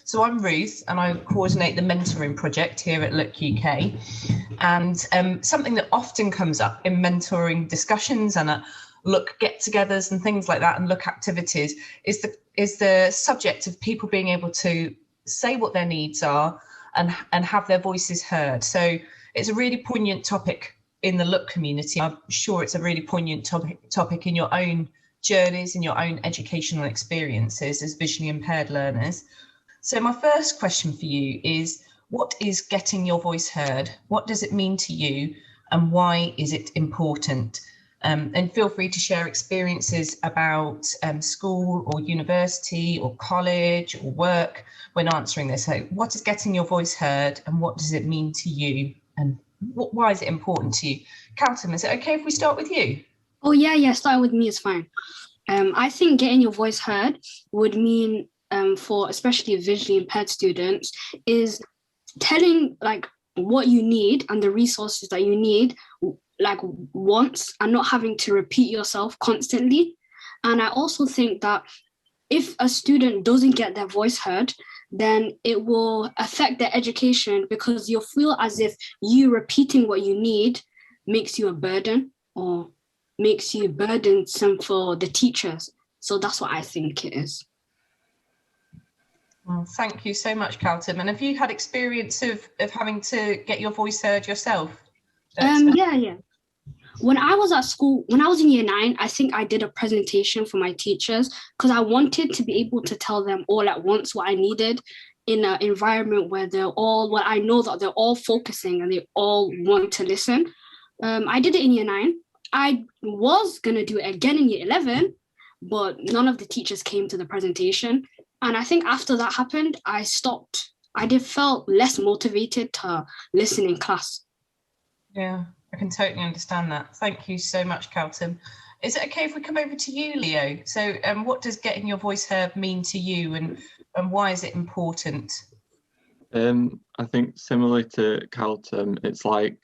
So I'm Ruth, and I coordinate the mentoring project here at Look UK. And something that often comes up in mentoring discussions and Look get-togethers and things like that, and Look activities, is the subject of people being able to say what their needs are and have their voices heard. So it's a really poignant topic in the Look community. I'm sure it's a really poignant topic in your own journeys, in your own educational experiences as visually impaired learners. So my first question for you is, what is getting your voice heard? What does it mean to you, and why is it important? And feel free to share experiences about school or university or college or work when answering this. So what is getting your voice heard, and what does it mean to you, and why is it important to you? Carlton, is it okay if we start with you? Oh, yeah, starting with me is fine. I think getting your voice heard would mean, for especially visually impaired students, is telling like what you need and the resources that you need like once, and not having to repeat yourself constantly. And I also think that if a student doesn't get their voice heard, then it will affect their education, because you'll feel as if you repeating what you need makes you a burden, or makes you burdensome for the teachers. So that's what I think it is. Well, thank you so much, Carlton. And have you had experience of having to get your voice heard yourself? Yeah. When I was at school, when I was in year 9, I think I did a presentation for my teachers, because I wanted to be able to tell them all at once what I needed in an environment where I know that they're all focusing and they all want to listen. I did it in year 9. I was going to do it again in year 11, but none of the teachers came to the presentation. And I think after that happened, I stopped. I felt less motivated to listen in class. Yeah, I can totally understand that. Thank you so much, Carlton. Is it okay if we come over to you, Leo? So what does getting your voice heard mean to you, and why is it important? I think similarly to Carlton, it's like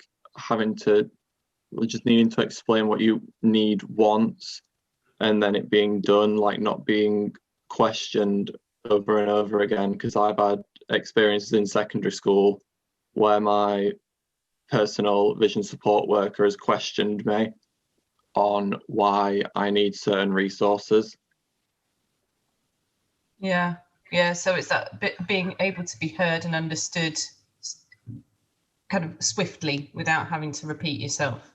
just needing to explain what you need once, and then it being done, like not being questioned over and over again. Because I've had experiences in secondary school where my personal vision support worker has questioned me on why I need certain resources. Yeah, so it's that bit, being able to be heard and understood kind of swiftly without having to repeat yourself.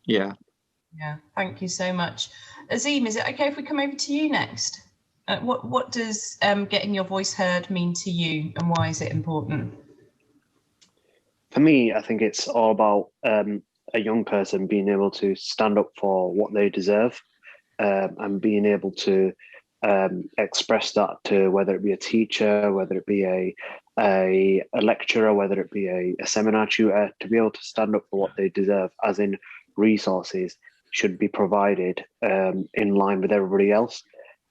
Yeah, thank you so much. Azim, is it okay if we come over to you next? What does getting your voice heard mean to you, and why is it important? For me, I think it's all about a young person being able to stand up for what they deserve, and being able to express that to, whether it be a teacher, whether it be a lecturer, whether it be a seminar tutor, to be able to stand up for what they deserve, as in resources should be provided in line with everybody else.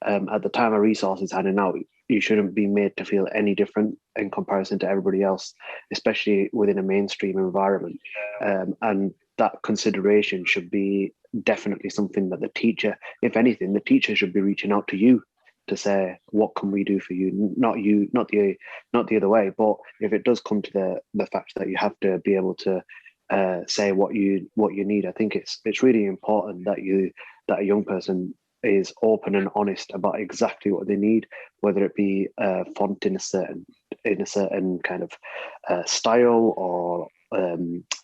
At the time a resource is handed out, you shouldn't be made to feel any different in comparison to everybody else, especially within a mainstream environment. And that consideration should be definitely something that the teacher, if anything, the teacher should be reaching out to you to say, what can we do for you? Not the other way. But if it does come to the fact that you have to be able to say what you need, I think it's really important that a young person is open and honest about exactly what they need, whether it be font in a certain kind of style, or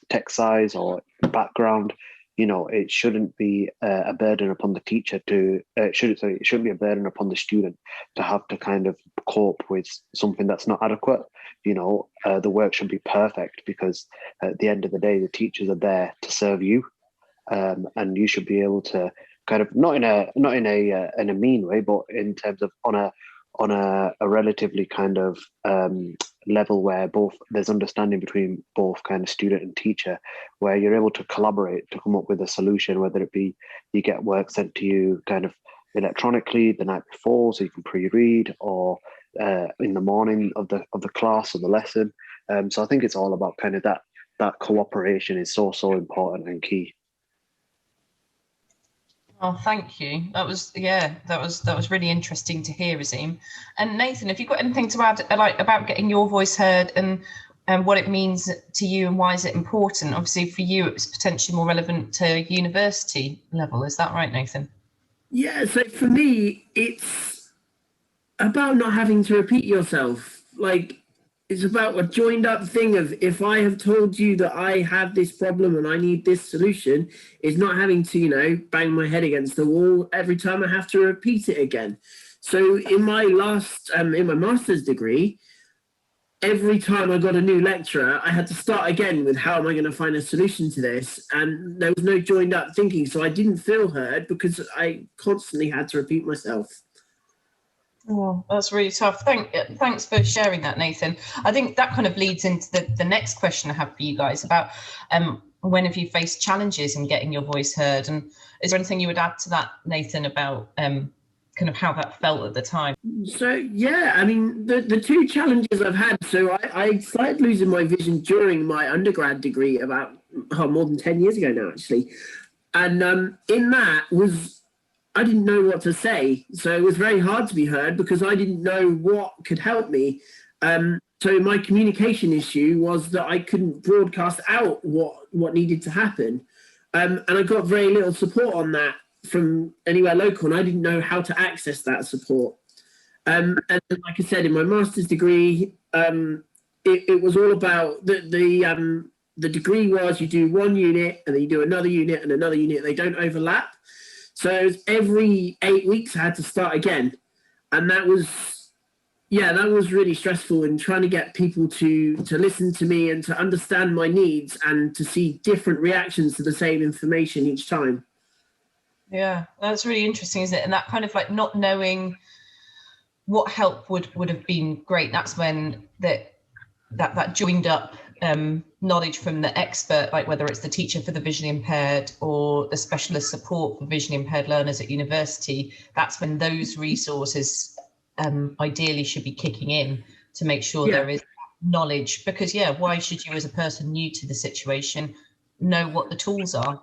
text size, or background. You know, it shouldn't be a burden upon the teacher it shouldn't be a burden upon the student to have to kind of cope with something that's not adequate. You know, the work should be perfect, because at the end of the day, the teachers are there to serve you, and you should be able to kind of, not in a mean way, but in terms of on a relatively kind of level where there's understanding between both kind of student and teacher, where you're able to collaborate to come up with a solution, whether it be you get work sent to you kind of electronically the night before so you can pre-read, or in the morning of the class or the lesson. So I think it's all about kind of that cooperation is so important and key. Oh, thank you. That was really interesting to hear, Azim. And Nathan, have you got anything to add, like about getting your voice heard and what it means to you and why is it important? Obviously, for you, it was potentially more relevant to university level. Is that right, Nathan? Yeah. So for me, it's about not having to repeat yourself. Like, it's about a joined up thing of, if I have told you that I have this problem and I need this solution, is not having to, bang my head against the wall every time I have to repeat it again. So in my in my master's degree, every time I got a new lecturer, I had to start again with, how am I going to find a solution to this? And there was no joined up thinking. So I didn't feel heard because I constantly had to repeat myself. Oh, that's really tough. Thanks for sharing that, Nathan. I think that kind of leads into the next question I have for you guys about when have you faced challenges in getting your voice heard? And is there anything you would add to that, Nathan, about kind of how that felt at the time? So, yeah, I mean, the two challenges I've had, so I started losing my vision during my undergrad degree about more than 10 years ago now, actually. And in that was, I didn't know what to say. So it was very hard to be heard because I didn't know what could help me. So my communication issue was that I couldn't broadcast out what needed to happen. And I got very little support on that from anywhere local, and I didn't know how to access that support. And like I said, in my master's degree, it was all about the degree was you do one unit and then you do another unit and another unit. They don't overlap. So every 8 weeks I had to start again. And that was really stressful, in trying to get people to listen to me and to understand my needs and to see different reactions to the same information each time. Yeah, that's really interesting, isn't it? And that kind of like not knowing what help would have been great. That's when that joined up knowledge from the expert, like whether it's the teacher for the visually impaired or the specialist support for visually impaired learners at university, that's when those resources ideally should be kicking in to make sure there is knowledge. Because why should you, as a person new to the situation, know what the tools are?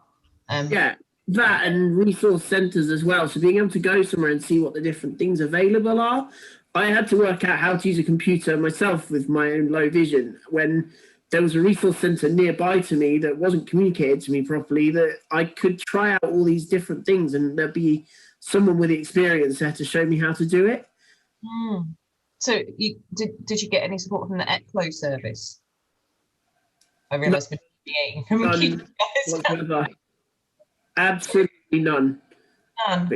That and resource centres as well. So being able to go somewhere and see what the different things available are. I had to work out how to use a computer myself with my own low vision when there was a resource centre nearby to me that wasn't communicated to me properly, that I could try out all these different things and there'd be someone with the experience there to show me how to do it. So did you get any support from the ECLO service? I realised we're deviating from Absolutely none. Oh,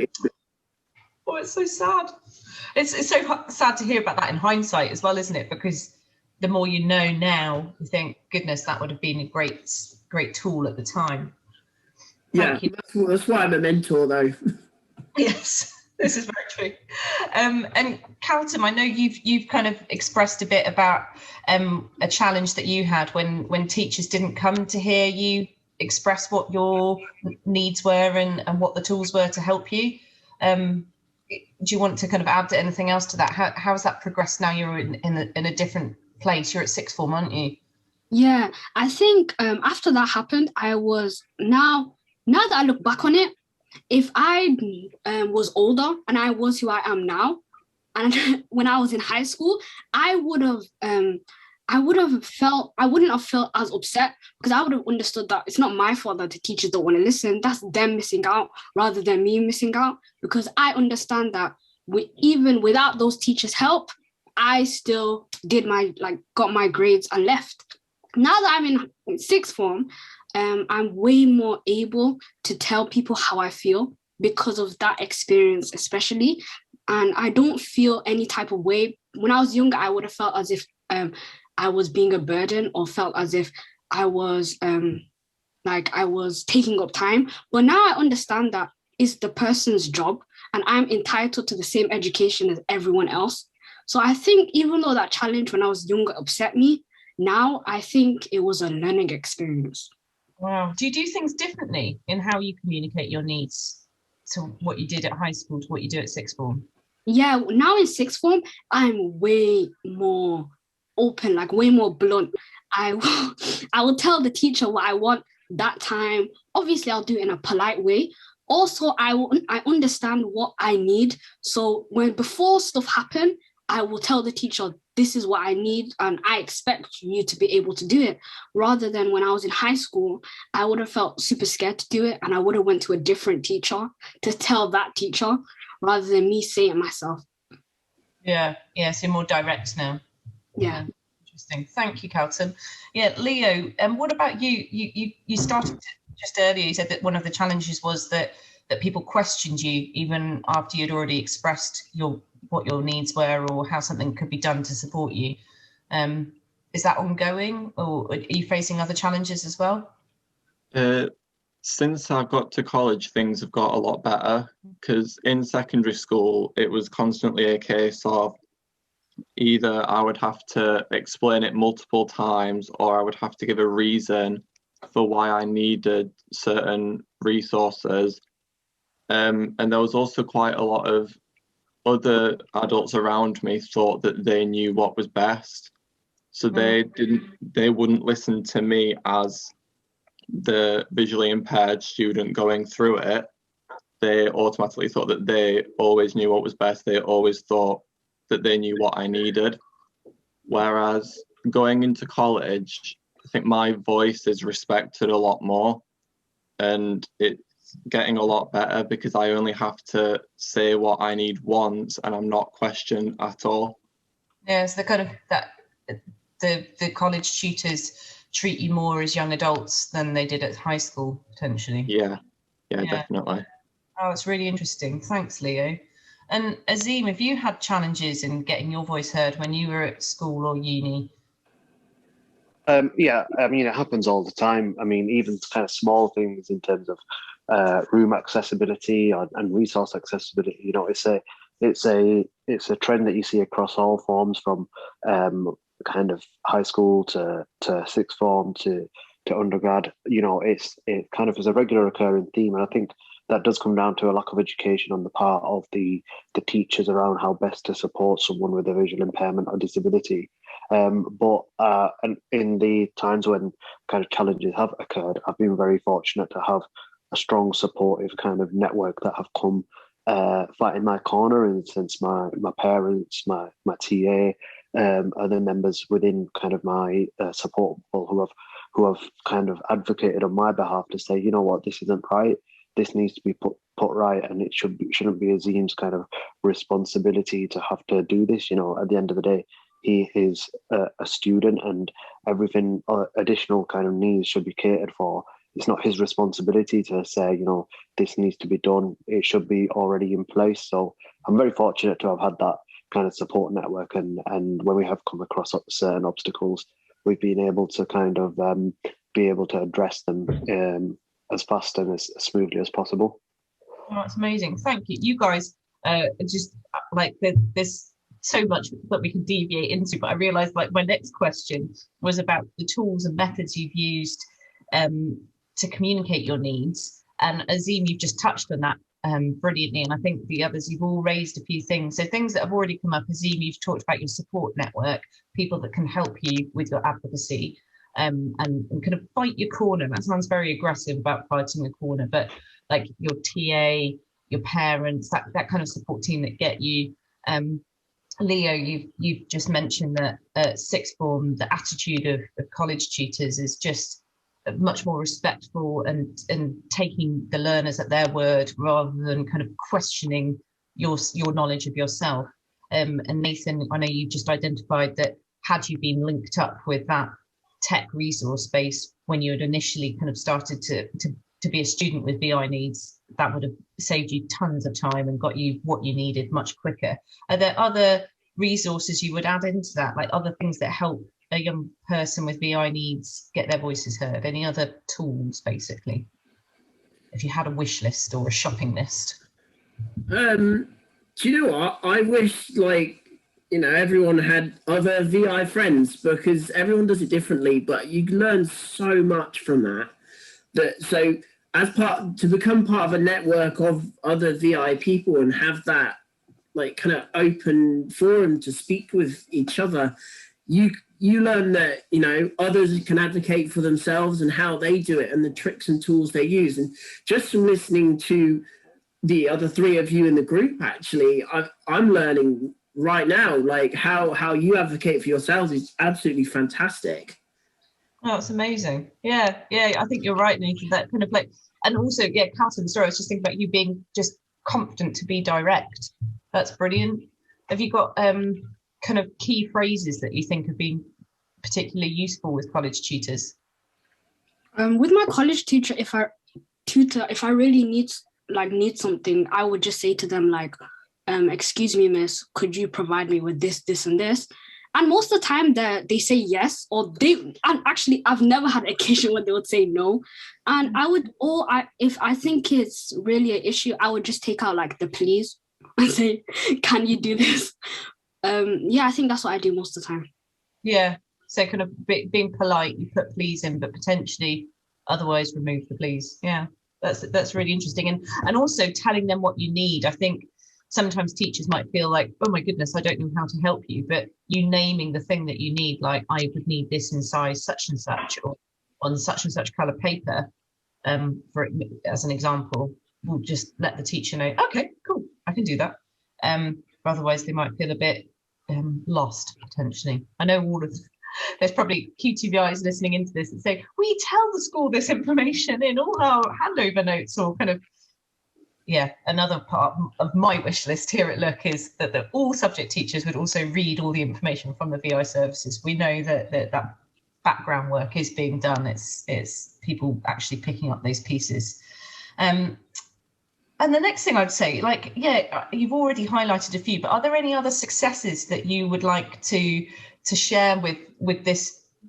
it's so sad. It's so sad to hear about that in hindsight as well, isn't it? Because the more you know now, you think, goodness, that would have been a great tool at the time. That's why I'm a mentor, though. Yes, this is very true. And Carlton, I know you've kind of expressed a bit about a challenge that you had when teachers didn't come to hear you express what your needs were and what the tools were to help you. Do you want to kind of add anything else to that? How has that progressed now? You're in a different place. You're at sixth form, aren't you? Yeah, I think after that happened, I was now that I look back on it, if I was older and I was who I am now, and when I was in high school, I wouldn't have felt as upset, because I would have understood that it's not my fault that the teachers don't want to listen. That's them missing out rather than me missing out, because I understand that even without those teachers' help, I still got my grades and left. Now that I'm in sixth form, I'm way more able to tell people how I feel because of that experience, especially. And I don't feel any type of way. When I was younger, I would have felt as if I was being a burden, or felt as if I was I was taking up time. But now I understand that it's the person's job and I'm entitled to the same education as everyone else. So I think even though that challenge when I was younger upset me, now I think it was a learning experience. Wow. Do you do things differently in how you communicate your needs to what you did at high school to what you do at sixth form? Yeah, now in sixth form, I'm way more open, way more blunt. I will tell the teacher what I want that time. Obviously, I'll do it in a polite way, Also, I understand what I need. So before stuff happen, I will tell the teacher, this is what I need, and I expect you to be able to do it. Rather than when I was in high school, I would have felt super scared to do it, and I would have went to a different teacher to tell that teacher, rather than me saying it myself. Yeah, so more direct now. Yeah. Interesting. Thank you, Carlton. Yeah, Leo, what about you? You started just earlier, you said that one of the challenges was that people questioned you even after you'd already expressed what your needs were or how something could be done to support you. Is that ongoing, or are you facing other challenges as well? Since I've got to college, things have got a lot better, because in secondary school, it was constantly a case of either I would have to explain it multiple times, or I would have to give a reason for why I needed certain resources. And there was also quite a lot of other adults around me thought that they knew what was best. So they wouldn't listen to me as the visually impaired student going through it. They automatically thought that they always knew what was best. They always thought that they knew what I needed. Whereas going into college, I think my voice is respected a lot more, and it's getting a lot better because I only have to say what I need once and I'm not questioned at all. Yeah, so the college tutors treat you more as young adults than they did at high school, potentially. Yeah, definitely. Oh, it's really interesting. Thanks, Leo. And Azim, have you had challenges in getting your voice heard when you were at school or uni? Yeah, I mean, it happens all the time. I mean, even kind of small things in terms of room accessibility and resource accessibility. You know, it's a trend that you see across all forms, from kind of high school to sixth form to undergrad. You know, it kind of is a regular occurring theme, and I think that does come down to a lack of education on the part of the teachers around how best to support someone with a visual impairment or disability. And in the times when kind of challenges have occurred, I've been very fortunate to have a strong supportive kind of network that have come fight in my corner, in the sense my parents, my TA, other members within kind of my support people who have kind of advocated on my behalf to say, you know what, this isn't right. This needs to be put right, and it shouldn't be Azim's kind of responsibility to have to do this. You know, at the end of the day, he is a student, and everything additional kind of needs should be catered for. It's not his responsibility to say, you know, this needs to be done. It should be already in place. So I'm very fortunate to have had that kind of support network, and when we have come across certain obstacles, we've been able to kind of be able to address them as fast and as smoothly as possible. Oh, that's amazing. Thank you. You guys just like there's so much that we can deviate into, but I realized like my next question was about the tools and methods you've used to communicate your needs. And Azim, you've just touched on that brilliantly. And I think the others, you've all raised a few things. So things that have already come up. Azim, you've talked about your support network, people that can help you with your advocacy. And kind of fight your corner. That sounds very aggressive about fighting the corner, but like your TA, your parents, that kind of support team that get you. Leo, you've just mentioned that sixth form, the attitude of college tutors is just much more respectful and taking the learners at their word rather than kind of questioning your knowledge of yourself. And Nathan, I know you've just identified that had you been linked up with that tech resource base when you had initially kind of started to be a student with VI needs, that would have saved you tons of time and got you what you needed much quicker. Are there other resources you would add into that, like other things that help a young person with VI needs get their voices heard? Any other tools, basically, if you had a wish list or a shopping list? Do you know what? I wish, like, you know, everyone had other VI friends, because everyone does it differently, but you learn so much from that. So to become part of a network of other VI people and have that like kind of open forum to speak with each other, you you learn that, you know, others can advocate for themselves and how they do it and the tricks and tools they use. And just from listening to the other three of you in the group, actually, I'm learning right now, like how you advocate for yourselves is absolutely fantastic. Oh, it's amazing. Yeah, I think you're right, Nathan. That kind of like, and also, yeah, Carson, sorry, I was just thinking about you being just confident to be direct. That's brilliant. Have you got kind of key phrases that you think have been particularly useful with college tutors? With my college tutor, if I really need something, I would just say to them like, excuse me, miss, could you provide me with this, and this? And most of the time they say yes, and actually I've never had an occasion when they would say no. And if I think it's really an issue, I would just take out like the please and say, can you do this? I think that's what I do most of the time. Yeah, so kind of being polite, you put please in, but potentially otherwise remove the please. Yeah, that's really interesting. And also telling them what you need. I think sometimes teachers might feel like, oh my goodness, I don't know how to help you, but you naming the thing that you need, like I would need this in size such and such, or on such and such color paper, as an example, will just let the teacher know, okay, cool, I can do that. Otherwise they might feel a bit lost potentially. I know there's probably QTVIs listening into this and say, we tell the school this information in all our handover notes, or kind of, yeah, another part of my wish list here at Look is that all subject teachers would also read all the information from the VI services. We know that background work is being done. It's people actually picking up those pieces. And the next thing I'd say, like, yeah, you've already highlighted a few, but are there any other successes that you would like to share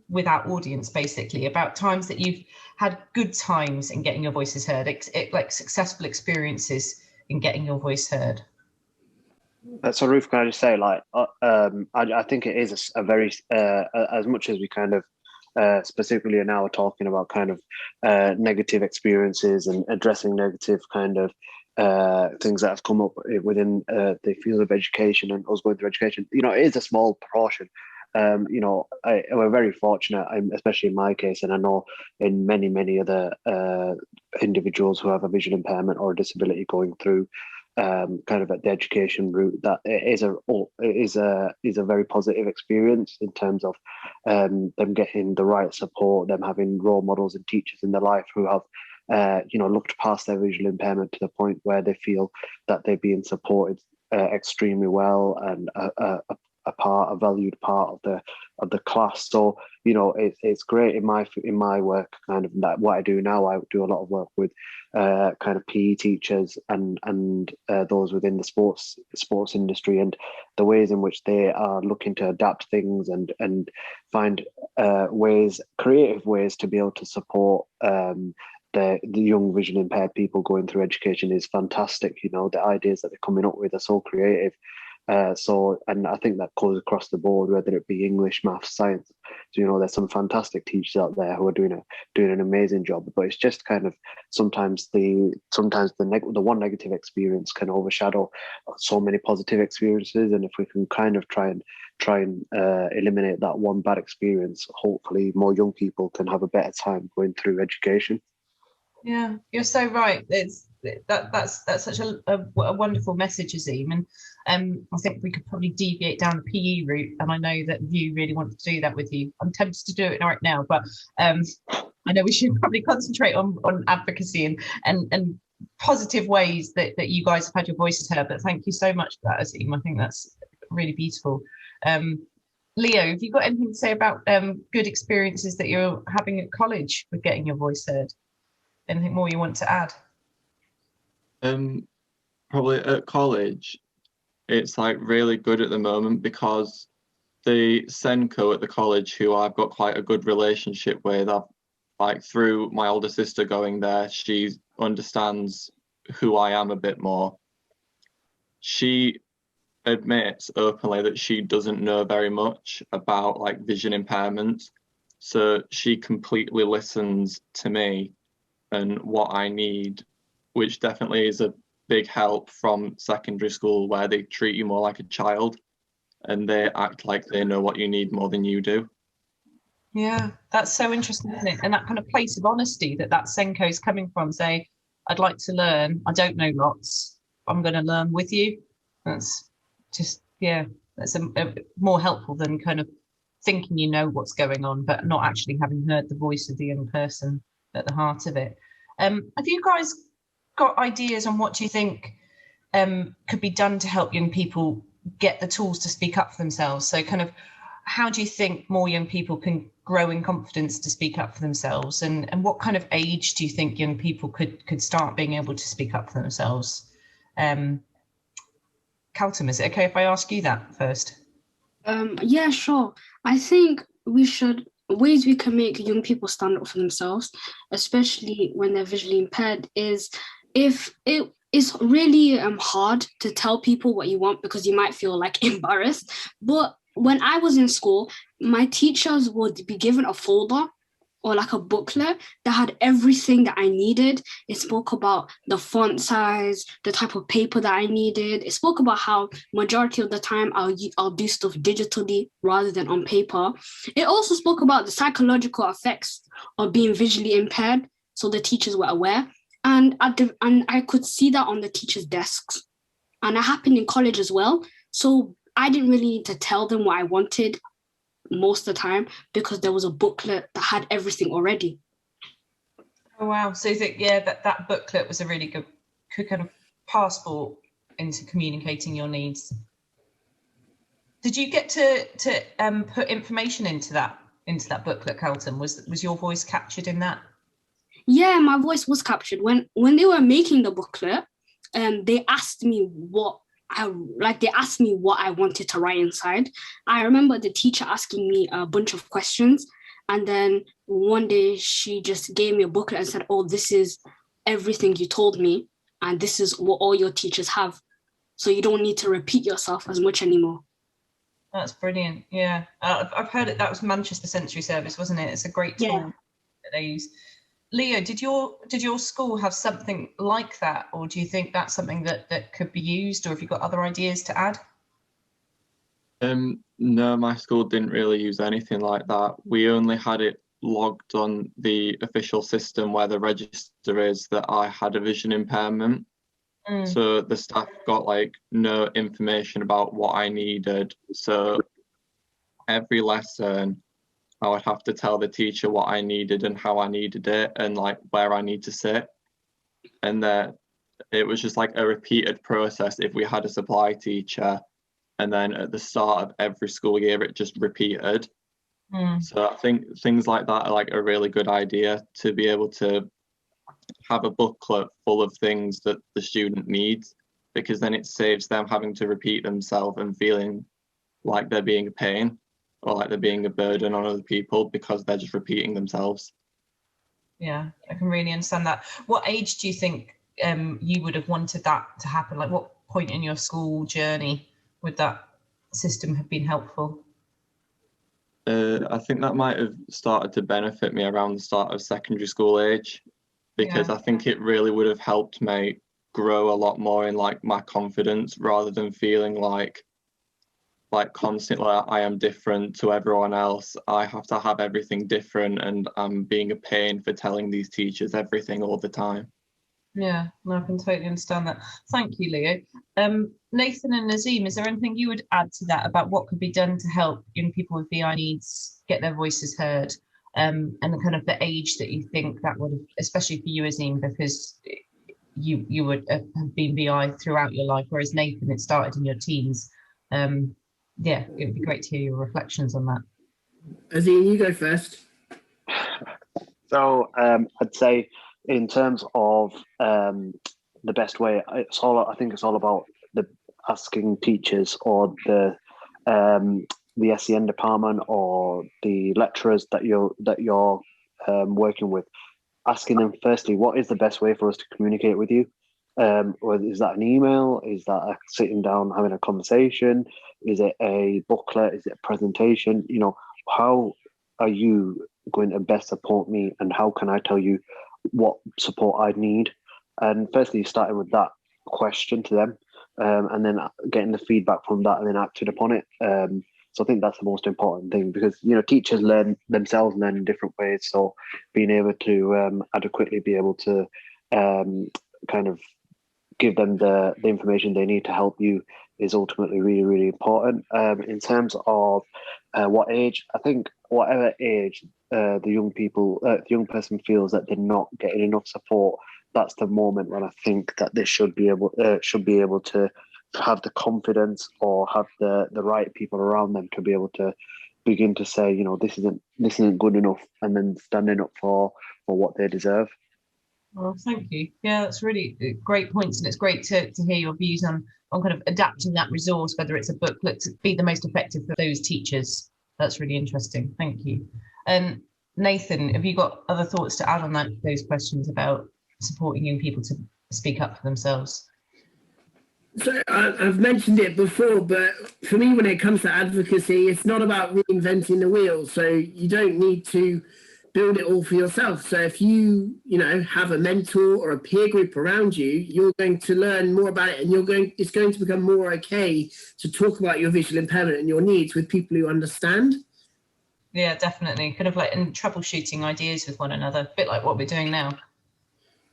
with our audience, basically, about times that you've had good times in getting your voices heard, like successful experiences in getting your voice heard? So Ruth, can I just say, like, I think it is a very, as much as we kind of specifically are now talking about kind of negative experiences and addressing negative kind of things that have come up within the field of education and us going through education, you know, it is a small proportion. You know, we're very fortunate, especially in my case, and I know in many other individuals who have a visual impairment or a disability going through kind of at the education route, that it is a very positive experience in terms of them getting the right support, them having role models and teachers in their life who have you know, looked past their visual impairment to the point where they feel that they're being supported extremely well and a valued part of the class. So, you know, it's great in my work, kind of that what I do now. I do a lot of work with kind of PE teachers and those within the sports industry, and the ways in which they are looking to adapt things and find creative ways to be able to support the young visually impaired people going through education is fantastic. You know, the ideas that they're coming up with are so creative. And I think that goes across the board, whether it be English, maths, science. So, you know, there's some fantastic teachers out there who are doing an amazing job. But it's just kind of sometimes the one negative experience can overshadow so many positive experiences. And if we can kind of try and eliminate that one bad experience, hopefully more young people can have a better time going through education. Yeah, you're so right. That's such a wonderful message, Azim, and I think we could probably deviate down the PE route, and I know that you really want to do that with you. I'm tempted to do it right now, but I know we should probably concentrate on advocacy and positive ways that you guys have had your voices heard. But thank you so much for that, Azim. I think that's really beautiful. Leo, have you got anything to say about good experiences that you're having at college with getting your voice heard? Anything more you want to add? Probably at college, it's like really good at the moment because the Senko at the college, who I've got quite a good relationship with, I've like through my older sister going there, she understands who I am a bit more. She admits openly that she doesn't know very much about like vision impairment, so she completely listens to me and what I need, which definitely is a big help from secondary school, where they treat you more like a child and they act like they know what you need more than you do. Yeah, that's so interesting, isn't it? And that kind of place of honesty that Senko is coming from, say, I'd like to learn. I don't know lots. I'm going to learn with you. That's just, yeah, that's a more helpful than kind of thinking you know what's going on, but not actually having heard the voice of the young person at the heart of it. Have you guys got ideas on what you think could be done to help young people get the tools to speak up for themselves? So kind of, how do you think more young people can grow in confidence to speak up for themselves? And what kind of age do you think young people could start being able to speak up for themselves? Calton, is it okay if I ask you that first? Yeah, sure. I think ways we can make young people stand up for themselves, especially when they're visually impaired, is if it is really hard to tell people what you want because you might feel like embarrassed. But when I was in school, my teachers would be given a folder or like a booklet that had everything that I needed. It spoke about the font size, the type of paper that I needed. It spoke about how majority of the time I'll do stuff digitally rather than on paper. It also spoke about the psychological effects of being visually impaired, so the teachers were aware. And I could see that on the teachers' desks. And it happened in college as well. So I didn't really need to tell them what I wanted most of the time because there was a booklet that had everything already. Oh wow! So you think, yeah, that booklet was a really good kind of passport into communicating your needs. Did you get to put information into that booklet, Carlton? Was your voice captured in that? Yeah, my voice was captured when they were making the booklet. They asked me what I wanted to write inside. I remember the teacher asking me a bunch of questions, and then one day she just gave me a booklet and said, "Oh, this is everything you told me, and this is what all your teachers have. So you don't need to repeat yourself as much anymore." That's brilliant. Yeah, I've heard it. That was Manchester Sensory Service, wasn't it? It's a great tool that they use. Leo, did your school have something like that, or do you think that's something that could be used, or have you got other ideas to add? No, my school didn't really use anything like that. We only had it logged on the official system where the register is that I had a vision impairment. So the staff got like no information about what I needed. So every lesson I would have to tell the teacher what I needed and how I needed it and like where I need to sit. And that it was just like a repeated process if we had a supply teacher. And then at the start of every school year, it just repeated. So I think things like that are like a really good idea to be able to have a booklet full of things that the student needs, because then it saves them having to repeat themselves and feeling like they're being a pain or like they're being a burden on other people because they're just repeating themselves. Yeah, I can really understand that. What age do you think you would have wanted that to happen? Like what point in your school journey would that system have been helpful? I think that might have started to benefit me around the start of secondary school age, because I think it really would have helped me grow a lot more in like my confidence rather than feeling like constantly I am different to everyone else. I have to have everything different and I'm being a pain for telling these teachers everything all the time. Yeah, no, I can totally understand that. Thank you, Leo. Nathan and Nazim, is there anything you would add to that about what could be done to help young people with VI needs get their voices heard? And the kind of the age that you think that would have, especially for you, Azim, because you would have been VI throughout your life, whereas Nathan, it started in your teens. Yeah, it would be great to hear your reflections on that. Azim, you go first. So I'd say in terms of the best way, I think it's all about the asking teachers or the SEN department or the lecturers that you're working with, asking them firstly, what is the best way for us to communicate with you? Or is that an email? Is that sitting down having a conversation? Is it a booklet? Is it a presentation? You know, how are you going to best support me, and how can I tell you what support I need? And firstly, starting with that question to them, and then getting the feedback from that, and then acting upon it. So I think that's the most important thing, because teachers learn in different ways. So being able to adequately be able to kind of give them the information they need to help you is ultimately really, really important. In terms of what age, I think whatever age the young person feels that they're not getting enough support, that's the moment when I think that they should be able to have the confidence or have the right people around them to be able to begin to say, this isn't good enough, and then standing up for what they deserve. Well, thank you. Yeah, that's really great points, and it's great to hear your views on kind of adapting that resource, whether it's a booklet, to be the most effective for those teachers. That's really interesting. Thank you. And Nathan, have you got other thoughts to add on those questions about supporting young people to speak up for themselves? So I've mentioned it before, but for me, when it comes to advocacy, it's not about reinventing the wheel. So you don't need to build it all for yourself. So if you have a mentor or a peer group around you, you're going to learn more about it, and it's going to become more okay to talk about your visual impairment and your needs with people who understand. Yeah, definitely. Kind of like in troubleshooting ideas with one another, a bit like what we're doing now.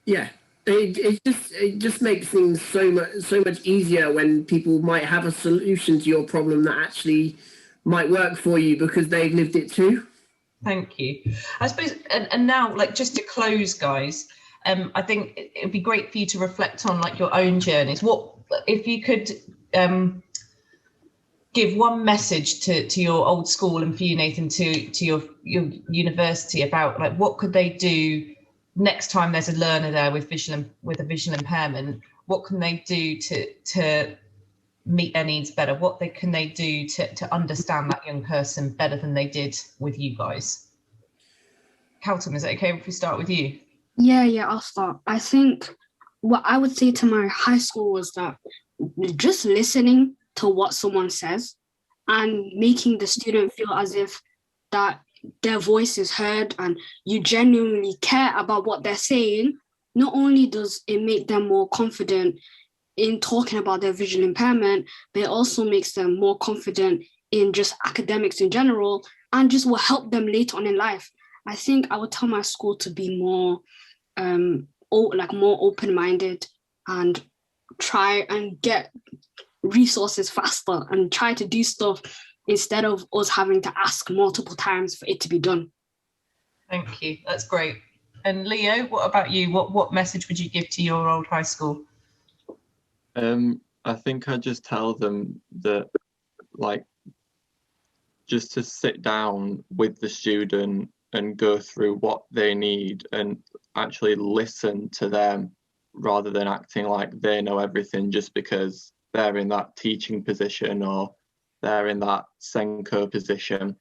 Yeah. It just makes things so much easier when people might have a solution to your problem that actually might work for you because they've lived it too. Thank you. I suppose, and now, like, just to close, guys, I think it'd be great for you to reflect on like your own journeys. What if you could give one message to your old school, and for you, Nathan, to your university about like what could they do next time there's a learner there with a visual impairment? What can they do to meet their needs better? What can they do to understand that young person better than they did with you guys? Calton, is it okay if we start with you? Yeah, I'll start. I think what I would say to my high school was that just listening to what someone says and making the student feel as if that their voice is heard and you genuinely care about what they're saying. Not only does it make them more confident in talking about their visual impairment, but it also makes them more confident in just academics in general, and just will help them later on in life. I think I would tell my school to be more more open-minded and try and get resources faster and try to do stuff instead of us having to ask multiple times for it to be done. Thank you. That's great. And Leo, what about you? What message would you give to your old high school? I think I just tell them that, like, just to sit down with the student and go through what they need and actually listen to them, rather than acting like they know everything just because they're in that teaching position or they're in that Senko position,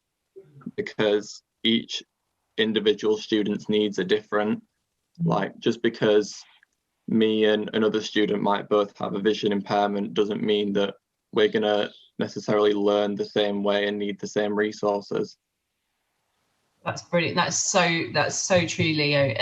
because each individual student's needs are different. Like, just because me and another student might both have a vision impairment doesn't mean that we're going to necessarily learn the same way and need the same resources. That's brilliant. That's so true, Leo.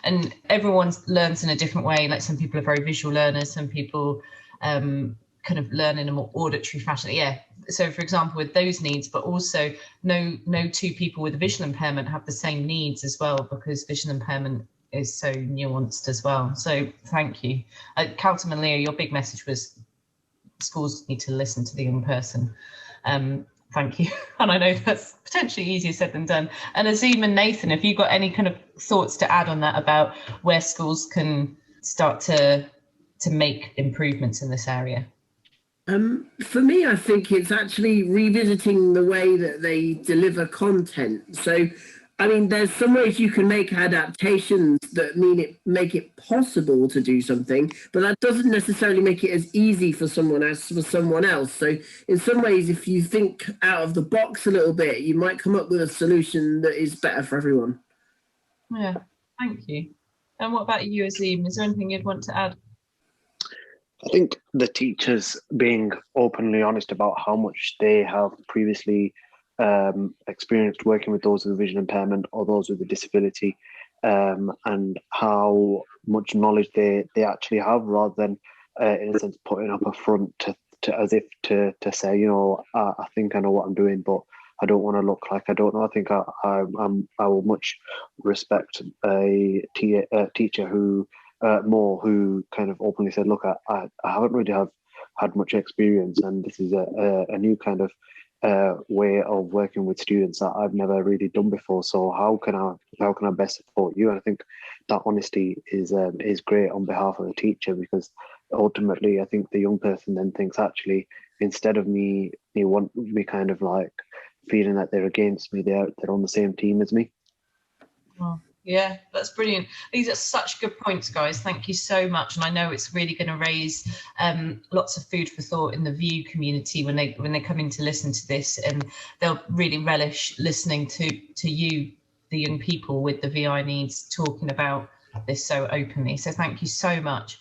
And everyone learns in a different way. Like, some people are very visual learners, some people kind of learn in a more auditory fashion. Yeah. So for example, with those needs, but also no two people with a visual impairment have the same needs as well, because visual impairment is so nuanced as well. So thank you. Calton and Leo, your big message was schools need to listen to the young person. Thank you. And I know that's potentially easier said than done. And Azim and Nathan, have you got any kind of thoughts to add on that about where schools can start to make improvements in this area? For me, I think it's actually revisiting the way that they deliver content. So, I mean, there's some ways you can make adaptations that make it possible to do something, but that doesn't necessarily make it as easy for someone as for someone else. So in some ways, if you think out of the box a little bit, you might come up with a solution that is better for everyone. Yeah, thank you. And what about you, Azim? Is there anything you'd want to add? I think the teachers being openly honest about how much they have previously experienced working with those with vision impairment or those with a disability, and how much knowledge they actually have, rather than in a sense putting up a front to say, you know, I think I know what I'm doing, but I don't want to look like I don't know. I think I will much respect a teacher who more who kind of openly said, look, I haven't really had much experience, and this is a new kind of way of working with students that I've never really done before. So how can I best support you? And I think that honesty is great on behalf of the teacher, because ultimately I think the young person then thinks, actually, instead of me kind of like feeling that they're against me, they're on the same team as me. Oh, yeah, that's brilliant. These are such good points, guys. Thank you so much. And I know it's really going to raise lots of food for thought in the VIEW community when they come in to listen to this, and they'll really relish listening to you, the young people with the VI needs, talking about this so openly. So thank you so much.